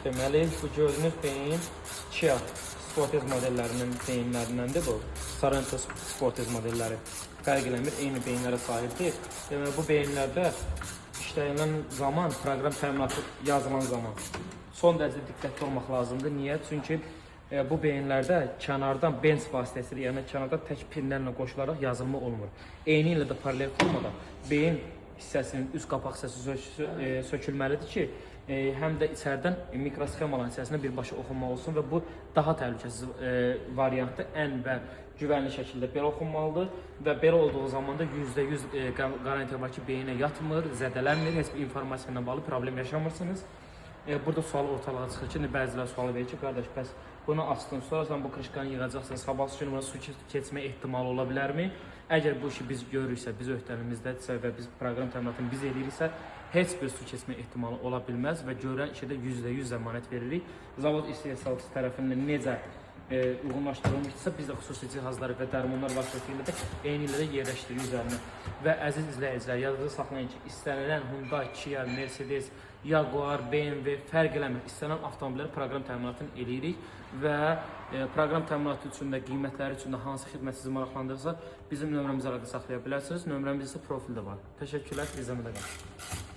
Deməli, bu gördüyünüz beyin Kia Sportage modellərinin beyinlərindəndir bu. Sorento Sportage modelləri fərq eləmir, eyni beyinlərə sahibdir. Deməli, bu beyinlərdə işlənilən zaman, proqram təminatı yazılan zaman son dərəcədə diqqətli olmaq lazımdır. Niyə? Çünki bu beyinlərdə kənardan benz vasitəsilə, yəni kənardan tək pinlərlə qoşularaq yazılma olmur. Eyni ilə də paralel formada beyin hissəsinin üst qapaq hissəsi sökülməlidir ki, həm də içərdən mikrosxemaların hissəsində birbaşa oxunma olsun və bu daha təhlükəsiz variantdır. Ən və güvənli şəkildə belə oxunmalıdır və belə olduğu zaman da %100 qarantiya var ki, beyinə yatmır, zədələnmir, heç bir informasiya ilə bağlı problem yaşamırsınız. Burada sual ortalığa çıxır ki, bəzilər sual verir ki, qardaş, bəs bunu açdın, sonra sən bu krışkanı yığacaqsan, sabahsı gün buna su keçmə ehtimalı ola bilərmi? Əgər bu işi biz görürüksə, biz öhdəliğimizdədirsə və biz proqram təminatını biz eləyiriksə, heç bir su keçmə ehtimalı ola bilməz və görülən işə də %100 zəmanət veririk. Zavod istehsalçısı tərəfindən necə uyğunlaşdırılmışdırsa, biz də xüsusi cihazları və dərmanlar vasitəsilə də eyni ilə də yerləşdiririk üzərinə. Və əziz izləyicilər, yadınızda saxlayın ki, istənilən Hyundai, Kia, Mercedes, Jaguar, BMW fərq eləmir. İstənilən avtomobilləri proqram təminatını eləyirik və proqram təminatı üçün də, qiymətləri üçün də hansı xidmət sizi maraqlandırırsa, bizim nömrəmizi əlaqə saxlaya bilərsiniz. Nömrəmiz isə profildə var. Təşəkkürlər, izləmədə qalın.